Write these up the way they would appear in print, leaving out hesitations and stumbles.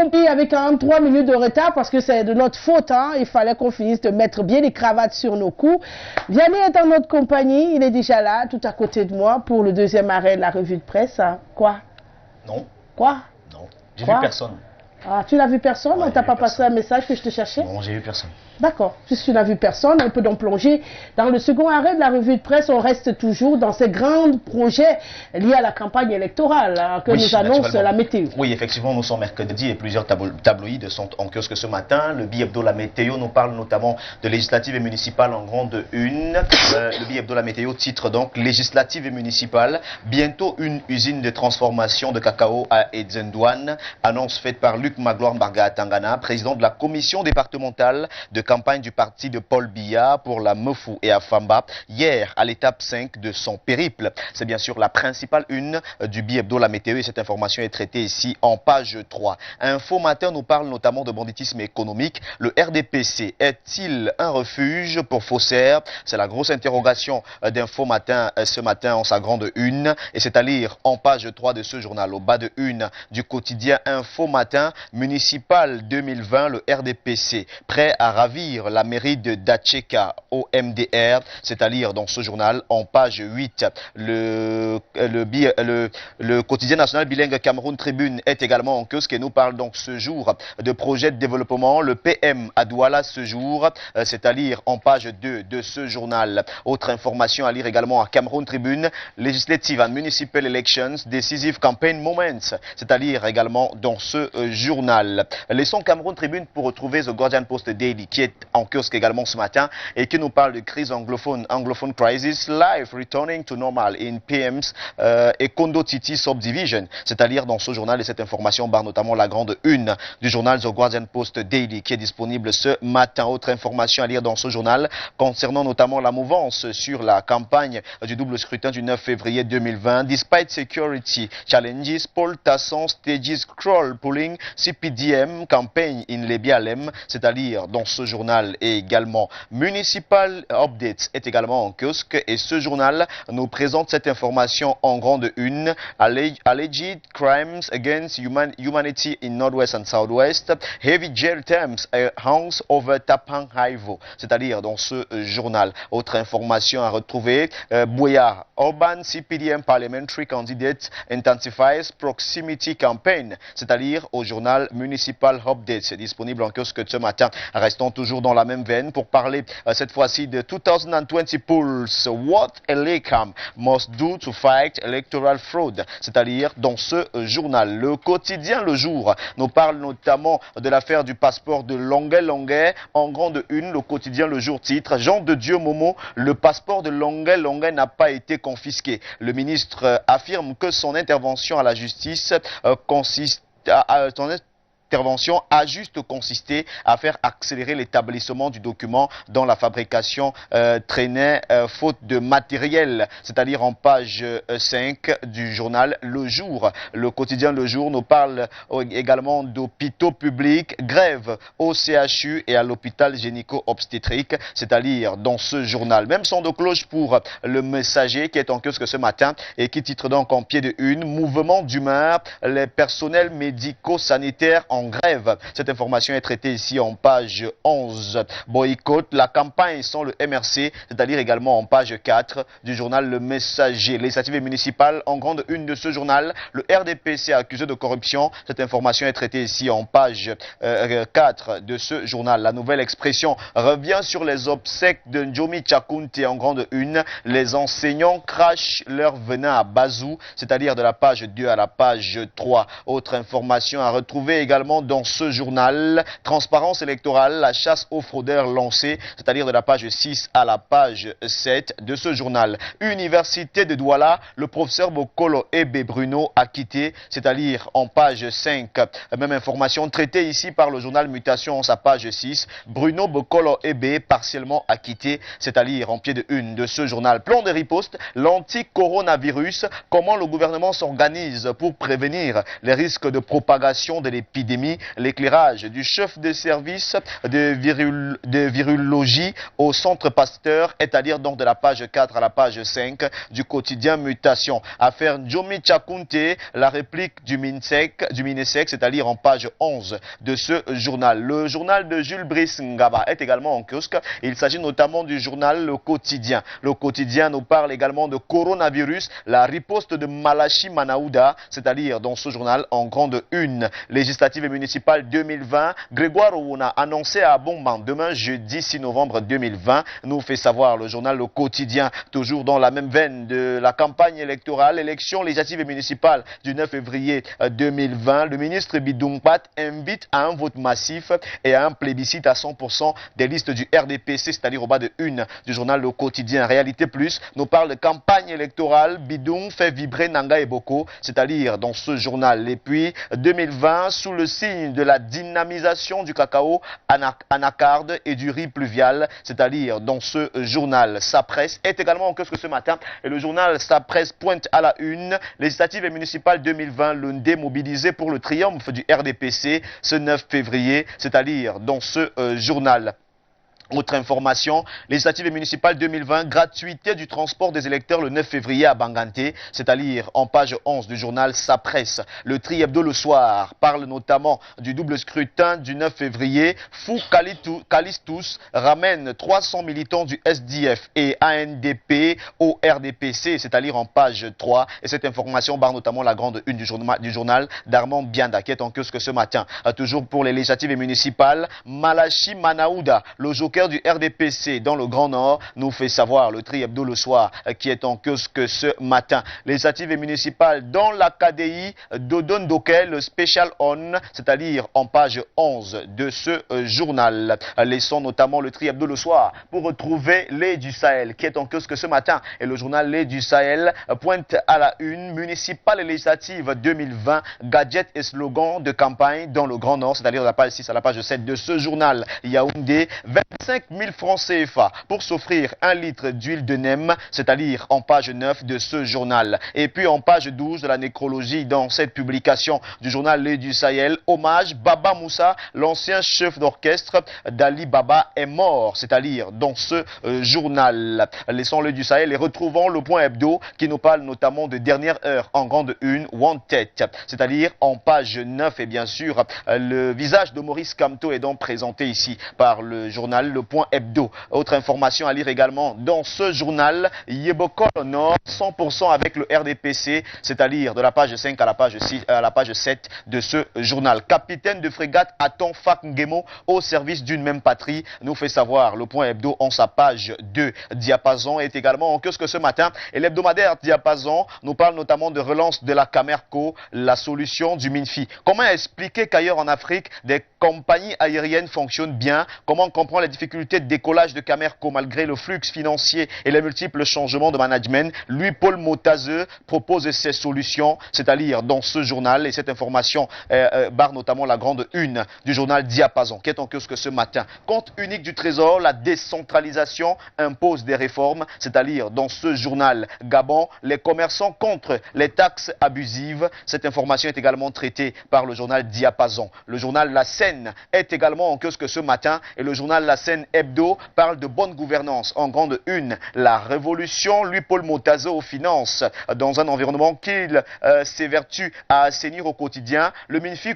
compris avec 43 minutes de retard parce que c'est de notre faute. Hein. Il fallait qu'on finisse de mettre bien les cravates sur nos coups. Vianney est en notre compagnie. Il est déjà là, tout à côté de moi, pour le deuxième arrêt de la revue de presse. Hein. Quoi? Non. Quoi? Non. J'ai vu personne. Ah, tu n'as vu personne? Ouais, On t'a pas passé un message que je te cherchais? Non, j'ai vu personne. D'accord. Puisque tu n'as vu personne, on peut donc plonger dans le second arrêt de la revue de presse. On reste toujours dans ces grands projets liés à la campagne électorale hein, que nous annonce la météo. Oui, effectivement, nous sommes mercredi et plusieurs tabloïds sont en kiosque ce matin. Le bi-hebdo La Météo nous parle notamment de législatives et municipales en grande une. Le bi-hebdo La Météo titre donc législatives et municipales. Bientôt une usine de transformation de cacao à Edzendouane. Annonce faite par Luc Magloire Mbarga-Tangana, président de la commission départementale de campagne du parti de Paul Biya pour la Mefou et Afamba, hier à l'étape 5 de son périple. C'est bien sûr la principale une du bi-hebdo La Météo et cette information est traitée ici en page 3. Info Matin nous parle notamment de banditisme économique. Le RDPC est-il un refuge pour faussaires? C'est la grosse interrogation d'Info Matin ce matin en sa grande une et c'est à lire en page 3 de ce journal. Au bas de une du quotidien Info Matin, municipal 2020, le RDPC prêt à ravir la mairie de Dacheka au MDR, c'est à lire dans ce journal en page 8. Le quotidien national bilingue Cameroun Tribune est également en kiosque et nous parle donc ce jour de projet de développement. Le PM à Douala ce jour, c'est à lire en page 2 de ce journal. Autre information à lire également à Cameroun Tribune, Legislative and Municipal Elections, Decisive Campaign Moments, c'est à lire également dans ce journal. Laissons Cameroun Tribune pour retrouver The Guardian Post Daily qui est en kiosque également ce matin et qui nous parle de crise anglophone crisis, life returning to normal in PM's et Kondo Titi subdivision. C'est à dire dans ce journal et cette information barre notamment la grande une du journal The Guardian Post Daily qui est disponible ce matin. Autre information à lire dans ce journal concernant notamment la mouvance sur la campagne du double scrutin du 9 février 2020. Despite security challenges, Paul Tasson stages crawl polling CPDM campaign in Lebialem, c'est à dire dans ce journal et également Municipal Updates est également en kiosque et ce journal nous présente cette information en grande une. Alleged crimes against humanity in Northwest and Southwest, heavy jail terms hangs over Tapang Haivo, c'est-à-dire dans ce journal. Autre information à retrouver, Bouya, Urban CPDM Parliamentary Candidate intensifies proximity campaign, c'est-à-dire au journal Municipal Updates. C'est disponible en kiosque ce matin. Restons toujours dans la même veine pour parler cette fois-ci de 2020 polls. What Elecam must do to fight electoral fraud, c'est-à-dire dans ce journal. Le quotidien Le Jour nous parle notamment de l'affaire du passeport de Longuet en grande une. Le quotidien Le Jour titre Jean de Dieu Momo, le passeport de Longuet n'a pas été confisqué. Le ministre affirme que son intervention à la justice consiste intervention a juste consisté à faire accélérer l'établissement du document dont la fabrication traînait faute de matériel, c'est-à-dire en page 5 du journal Le Jour. Le quotidien Le Jour nous parle également d'hôpitaux publics, grève au CHU et à l'hôpital gynéco-obstétrique, c'est-à-dire dans ce journal. Même son de cloche pour le Messager qui est en kiosque ce matin et qui titre donc en pied de une, mouvement d'humeur, les personnels médico-sanitaires en grève. Cette information est traitée ici en page 11. Boycott, la campagne sans le MRC, c'est-à-dire également en page 4 du journal Le Messager. Législative et municipale en grande une de ce journal. Le RDPC accusé de corruption. Cette information est traitée ici en page 4 de ce journal. La nouvelle expression revient sur les obsèques de Njomi Tchakounte en grande une. Les enseignants crachent leur venin à Bazou, c'est-à-dire de la page 2 à la page 3. Autre information à retrouver également dans ce journal, transparence électorale, la chasse aux fraudeurs lancée, c'est-à-dire de la page 6 à la page 7 de ce journal. Université de Douala, le professeur Bokolo Ebe Bruno a quitté, c'est-à-dire en page 5. Même information traitée ici par le journal Mutation en sa page 6. Bruno Bokolo Ebe partiellement acquitté, c'est-à-dire en pied de une de ce journal. Plan de riposte, l'anti-coronavirus, comment le gouvernement s'organise pour prévenir les risques de propagation de l'épidémie. épidémie, l'éclairage du chef de service de virologie au centre Pasteur est à lire donc de la page 4 à la page 5 du quotidien Mutation. Affaire Njomi Tchakounte, la réplique du MINESEC, c'est à lire en page 11 de ce journal. Le journal de Jules Brice Ngaba est également en kiosque. Il s'agit notamment du journal Le Quotidien. Le Quotidien nous parle également de coronavirus, la riposte de Malachi Manaouda, c'est-à-dire dans ce journal en grande une. Législative et municipale 2020, Grégoire Ouna annoncé à Bomban demain jeudi 6 novembre 2020, nous fait savoir le journal Le Quotidien, toujours dans la même veine de la campagne électorale, élection législative et municipale du 9 février 2020. Le ministre Bidumpat invite à un vote massif et à un plébiscite à 100% des listes du RDPC, c'est-à-dire au bas de une du journal Le Quotidien. Réalité Plus nous parle de campagne électorale, Bidung fait vibrer Nanga et Boko, c'est-à-dire dans ce journal. Et puis 2020, sous le signe de la dynamisation du cacao anacarde et du riz pluvial, c'est-à-dire dans ce journal. Sa presse est également en kiosque ce matin et le journal Sa presse pointe à la une. Législative et municipale 2020, le démobilisé pour le triomphe du RDPC ce 9 février, c'est-à-dire dans ce journal. Autre information, législative et municipale 2020, gratuité du transport des électeurs le 9 février à Banganté, c'est à lire en page 11 du journal Sa Presse. Le Tri Hebdo le soir parle notamment du double scrutin du 9 février. Fou Kalistus ramène 300 militants du SDF et ANDP au RDPC, c'est à lire en page 3. Et cette information barre notamment la grande une du journal d'Armand Bianda qui est en kiosque ce matin. Toujours pour les législatives et municipales, Malachi Manaouda, le joker du RDPC dans le Grand Nord, nous fait savoir le Tri Hebdo le soir qui est en kiosque ce matin. Législative et municipale dans l'Académie Dodon Dokel, le Special On, c'est-à-dire en page 11 de ce journal. Laissons notamment le Tri Hebdo le soir pour retrouver Les du Sahel qui est en kiosque ce matin. Et le journal Les du Sahel pointe à la une municipale et législative 2020, gadgets et slogans de campagne dans le Grand Nord, c'est-à-dire de la page 6 à la page 7 de ce journal. Yaoundé, 25 000 francs CFA pour s'offrir un litre d'huile de nem, c'est-à-dire en page 9 de ce journal. Et puis en page 12 de la nécrologie dans cette publication du journal Les du Sahel, hommage Baba Moussa, l'ancien chef d'orchestre d'Ali Baba est mort, c'est-à-dire dans ce journal. Laissons Le du Sahel et retrouvons le point hebdo qui nous parle notamment de dernière heure en grande une, Wanted, c'est-à-dire en page 9 et bien sûr le visage de Maurice Kamto est donc présenté ici par le journal Le Point Hebdo. Autre information à lire également dans ce journal, Yebokol au Nord, 100% avec le RDPC, c'est-à-dire de la page 5 à la page 6, à la page 7 de ce journal. Capitaine de frégate Aton Fak Ngemo au service d'une même patrie, nous fait savoir Le Point Hebdo en sa page 2. Diapason est également en kiosque ce matin et l'hebdomadaire Diapason nous parle notamment de relance de la Camerco, la solution du MINFI. Comment expliquer qu'ailleurs en Afrique, des compagnies aériennes fonctionnent bien? Comment comprendre les difficultés de décollage de Camerco malgré le flux financier et les multiples changements de management? Lui, Paul Motazeux, propose ses solutions, c'est-à-dire dans ce journal. Et cette information barre notamment la grande une du journal Diapason, qui est en kiosque ce matin. Compte unique du Trésor, la décentralisation impose des réformes, c'est-à-dire dans ce journal. Gabon, les commerçants contre les taxes abusives. Cette information est également traitée par le journal Diapason. Le journal La Seine est également en kiosque ce matin et le journal La Seine Hebdo parle de bonne gouvernance en grande une. La révolution, lui Paul Motazeux aux finances dans un environnement qu'il s'évertue à assainir au quotidien. Le MINFI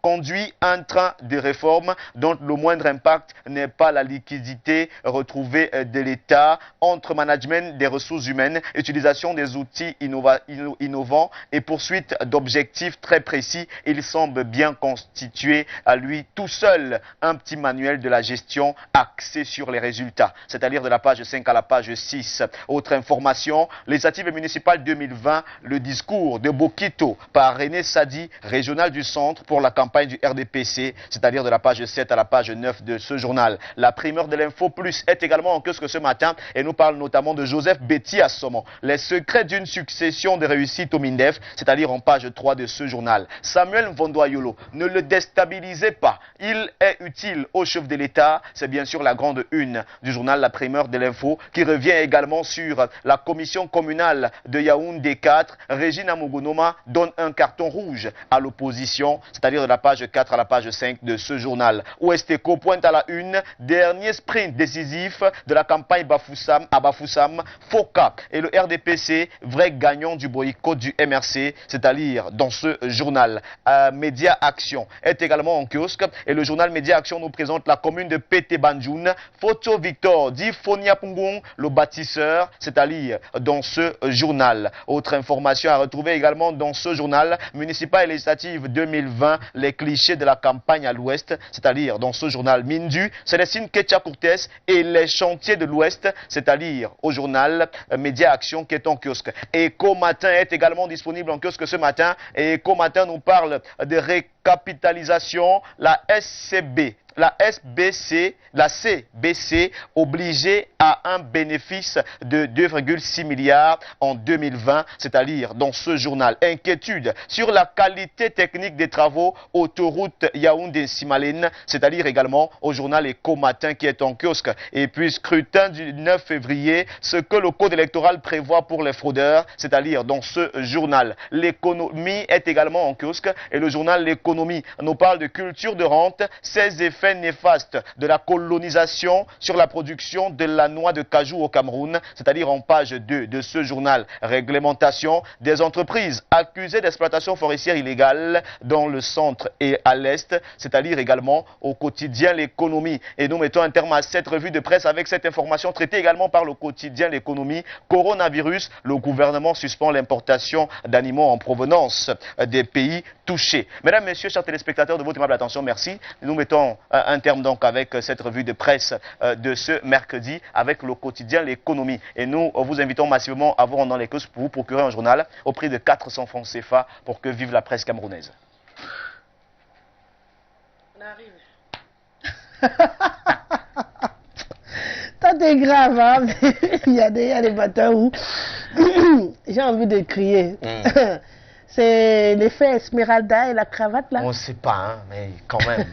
conduit un train de réformes dont le moindre impact n'est pas la liquidité retrouvée de l'État entre management des ressources humaines, utilisation des outils innovants et poursuite d'objectifs très précis. Il semble bien constituer à lui tout seul un petit manuel de la gestion axé sur les résultats, c'est-à-dire de la page 5 à la page 6. Autre information, législative et municipale 2020, le discours de Bokito par René Sadi, régional du centre pour la campagne du RDPC, c'est-à-dire de la page 7 à la page 9 de ce journal. La primeur de l'Info Plus est également en kiosque ce matin et nous parle notamment de Joseph Betty à Saumon. Les secrets d'une succession de réussites au MINDEF, c'est-à-dire en page 3 de ce journal. Samuel Vondoyolo, ne le déstabilisez pas. Il est utile au chef de l'État. C'est bien sûr la grande une du journal La Primeur de l'Info qui revient également sur la commission communale de Yaoundé 4. Régine Amogonoma donne un carton rouge à l'opposition, c'est-à-dire de la la page 4 à la page 5 de ce journal. Ouest Eco pointe à la une, dernier sprint décisif de la campagne Bafoussam à Bafoussam, Foka et le RDPC, vrai gagnant du boycott du MRC, c'est-à-dire dans ce journal. Média Action est également en kiosque et le journal Média Action nous présente la commune de Pété Banjoun. Photo Victor dit Fonia Pungong, le bâtisseur, c'est-à-dire dans ce journal. Autre information à retrouver également dans ce journal, municipal et législative 2020, les clichés de la campagne à l'ouest, c'est-à-dire dans ce journal. Mindu, Célestine Ketcha Courtes et les chantiers de l'ouest, c'est-à-dire au journal Média Action qui est en kiosque. Eco Matin est également disponible en kiosque ce matin et Eco Matin nous parle de récapitalisation, la SCB. La SBC, la CBC obligée à un bénéfice de 2,6 milliards en 2020, c'est-à-dire dans ce journal. Inquiétude sur la qualité technique des travaux autoroute Yaoundé-Simalène, c'est-à-dire également au journal Eco Matin qui est en kiosque. Et puis scrutin du 9 février, ce que le code électoral prévoit pour les fraudeurs, c'est-à-dire dans ce journal. L'économie est également en kiosque et le journal L'économie nous parle de culture de rente, 16 effets néfaste de la colonisation sur la production de la noix de cajou au Cameroun, c'est-à-dire en page 2 de ce journal. Réglementation des entreprises accusées d'exploitation forestière illégale dans le centre et à l'est, c'est-à-dire également au quotidien L'économie. Et nous mettons un terme à cette revue de presse avec cette information traitée également par le quotidien L'économie. Coronavirus, le gouvernement suspend l'importation d'animaux en provenance des pays touchés. Mesdames, Messieurs, chers téléspectateurs, de votre aimable attention, merci. Nous mettons un terme donc avec cette revue de presse de ce mercredi avec le quotidien L'économie. Et nous vous invitons massivement à vous rendre dans les kiosques pour vous procurer un journal au prix de 400 francs CFA pour que vive la presse camerounaise. On arrive. Ça t'es grave, hein? il y a des matins où j'ai envie de crier. C'est l'effet Esmeralda et la cravate là. On ne sait pas, hein, mais quand même.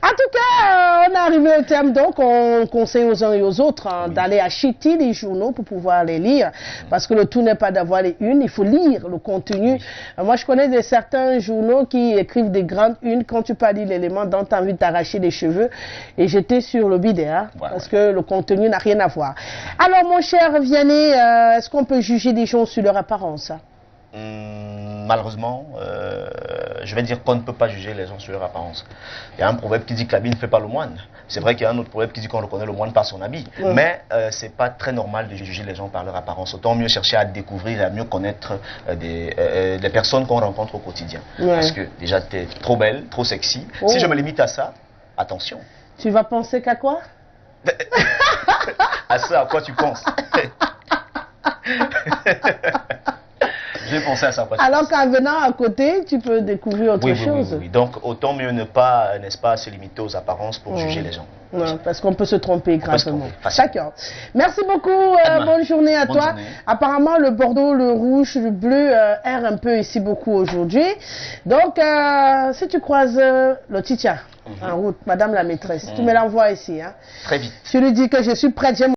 En tout cas, on est arrivé au terme, donc on conseille aux uns et aux autres hein, d'aller acheter les journaux pour pouvoir les lire. Parce que le tout n'est pas d'avoir les unes, il faut lire le contenu. Moi, je connais certains journaux qui écrivent des grandes unes. Quand tu peux lire l'élément, donc tu as envie de t'arracher les cheveux. Et j'étais sur le bidet, hein, parce que le contenu n'a rien à voir. Alors, mon cher Vianney, est-ce qu'on peut juger des gens sur leur apparence? Malheureusement, je vais dire qu'on ne peut pas juger les gens sur leur apparence. Il y a un proverbe qui dit que l'habit ne fait pas le moine. C'est vrai qu'il y a un autre proverbe qui dit qu'on reconnaît le moine par son habit. Mais c'est pas très normal de juger les gens par leur apparence. Autant mieux chercher à découvrir et à mieux connaître des personnes qu'on rencontre au quotidien. Parce que déjà, tu es trop belle, trop sexy. Si je me limite à ça, attention. Tu vas penser qu'à quoi? À ça, à quoi tu penses? J'ai pensé à ça. Alors qu'en venant à côté, tu peux découvrir autre chose. Oui. Donc, autant mieux ne pas, n'est-ce pas, se limiter aux apparences pour juger les gens. Non, parce qu'on peut se tromper gravement. D'accord. Merci beaucoup. Bonne journée à toi. Apparemment, le bordeaux, le rouge, le bleu errent un peu ici beaucoup aujourd'hui. Donc, si tu croises le Titia en route, madame la maîtresse, tu me l'envoies ici. Hein. Très vite. Tu lui dis que je suis prête.